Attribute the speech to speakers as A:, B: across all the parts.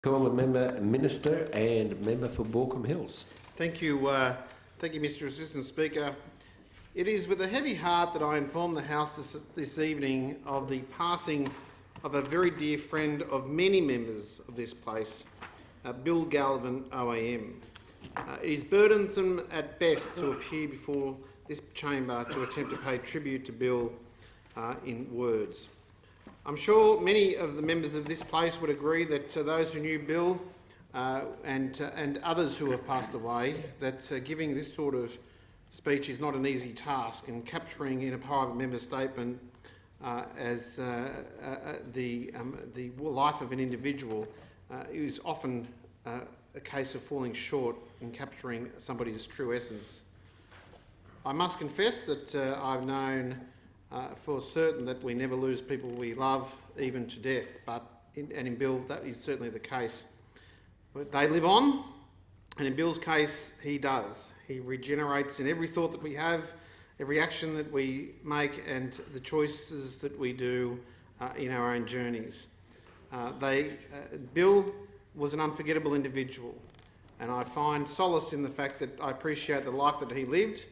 A: Call the member minister and member for Baulkham Hills.
B: Thank you, Mr. Assistant Speaker. It is with a heavy heart that I inform the House this evening of the passing of a very dear friend of many members of this place, Bill Galvin, OAM. It is burdensome at best to appear before this chamber to attempt to pay tribute to Bill in words. I'm sure many of the members of this place would agree that those who knew Bill and others who have passed away, that giving this sort of speech is not an easy task, and capturing in a private member statement as the life of an individual is often a case of falling short in capturing somebody's true essence. I must confess that I've known for certain that we never lose people we love, even to death, and in Bill that is certainly the case. But they live on, and in Bill's case he does. He regenerates in every thought that we have, every action that we make, and the choices that we do in our own journeys. Bill was an unforgettable individual, and I find solace in the fact that I appreciate the life that he lived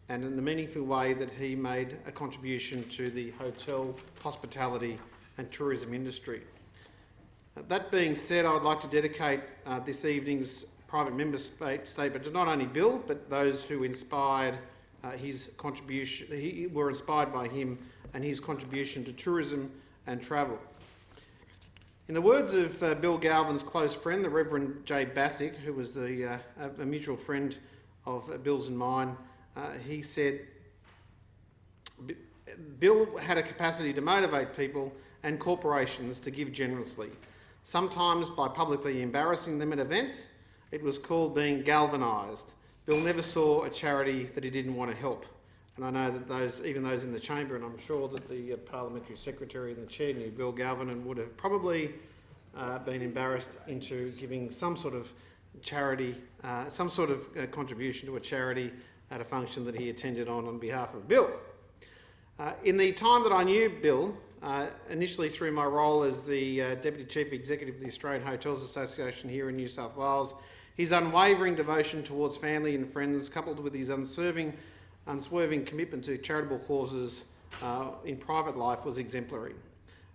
B: and in the meaningful way that he made a contribution to the hotel, hospitality and tourism industry. That being said, I would like to dedicate this evening's private member statement to not only Bill, but those who inspired his contribution, were inspired by him and his contribution to tourism and travel. In the words of Bill Galvin's close friend, the Reverend J. Bassick, who was a mutual friend of Bill's and mine, he said, Bill had a capacity to motivate people and corporations to give generously, sometimes by publicly embarrassing them at events. It was called being galvanised. Bill never saw a charity that he didn't want to help. And I know that even those in the chamber, and I'm sure that the Parliamentary Secretary and the Chair knew Bill Galvin and would have probably been embarrassed into giving some sort of charity, some sort of contribution to a charity at a function that he attended on behalf of Bill. In the time that I knew Bill, initially through my role as the Deputy Chief Executive of the Australian Hotels Association here in New South Wales, his unwavering devotion towards family and friends, coupled with his unswerving commitment to charitable causes in private life, was exemplary.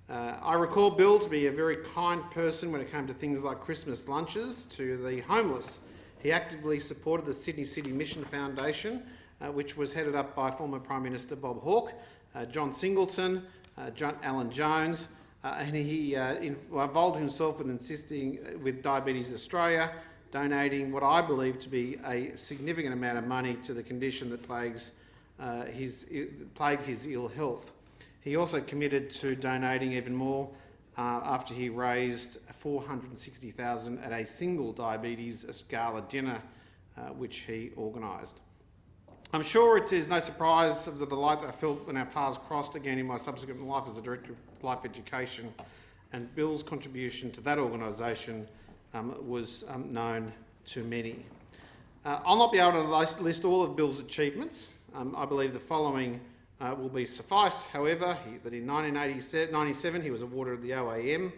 B: I recall Bill to be a very kind person when it came to things like Christmas lunches to the homeless. He actively supported the Sydney City Mission Foundation, which was headed up by former Prime Minister Bob Hawke, John Singleton, Alan Jones, and he involved himself with Diabetes Australia, donating what I believe to be a significant amount of money to the condition that plagued his ill health. He also committed to donating even more after he raised $460,000 at a single diabetes gala dinner which he organised. I'm sure it is no surprise of the delight that I felt when our paths crossed again in my subsequent life as the Director of Life Education, and Bill's contribution to that organisation was known to many. I'll not be able to list all of Bill's achievements. I believe the following will be suffice, however, that in 1997 he was awarded the OAM.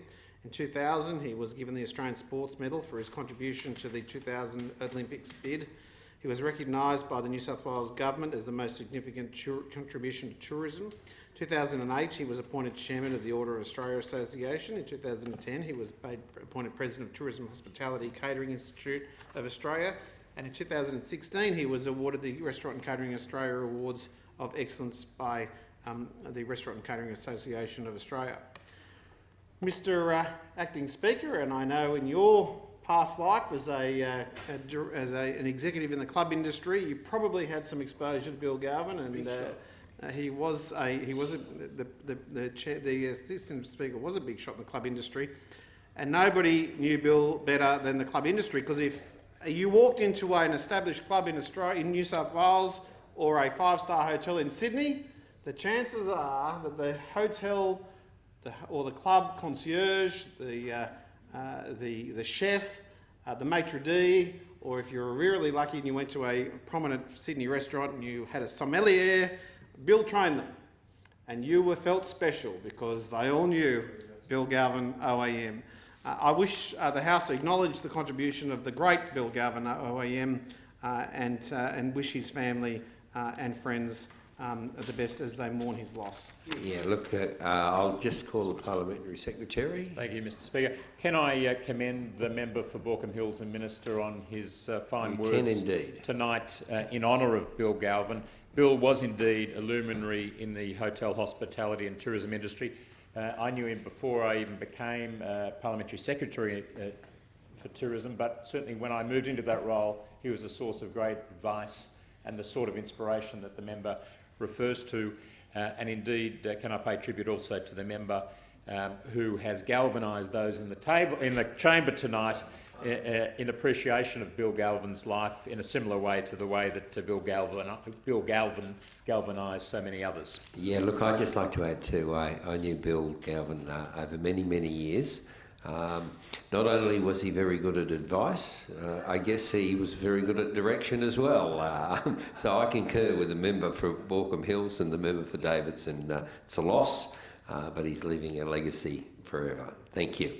B: In 2000 he was given the Australian Sports Medal for his contribution to the 2000 Olympics bid. He was recognised by the New South Wales Government as the most significant contribution to tourism. 2008 he was appointed Chairman of the Order of Australia Association. In 2010 he was appointed President of Tourism Hospitality Catering Institute of Australia. And in 2016 he was awarded the Restaurant and Catering Australia Awards of Excellence by the Restaurant and Catering Association of Australia. Mr. Acting Speaker, and I know in your past life as an executive in the club industry, you probably had some exposure to Bill Galvin, and the Assistant Speaker was a big shot in the club industry, and nobody knew Bill better than the club industry, because if you walked into an established club in Australia, in New South Wales, or a five-star hotel in Sydney, the chances are that the hotel or the club concierge, the chef, the maitre d', or if you were really lucky and you went to a prominent Sydney restaurant and you had a sommelier, Bill trained them. And you were felt special because they all knew Bill Galvin, OAM. I wish the House to acknowledge the contribution of the great Bill Galvin, OAM, and wish his family and friends the best as they mourn his loss.
A: Yeah, look, I'll just call the Parliamentary Secretary.
C: Thank you, Mr Speaker. Can I commend the member for Baulkham Hills and Minister on his fine
A: You
C: words
A: can indeed.
C: tonight in honour of Bill Galvin. Bill was indeed a luminary in the hotel, hospitality and tourism industry. I knew him before I even became Parliamentary Secretary for Tourism, but certainly when I moved into that role, he was a source of great advice and the sort of inspiration that the member refers to. And indeed, can I pay tribute also to the member who has galvanised those in the chamber tonight in appreciation of Bill Galvin's life in a similar way to the way that Bill Galvin galvanised so many others.
A: Yeah, look, I'd just like to add too, I knew Bill Galvin over many, many years. Not only was he very good at advice, I guess he was very good at direction as well. So I concur with the member for Baulkham Hills and the member for Davidson. It's a loss, but he's leaving a legacy forever. Thank you.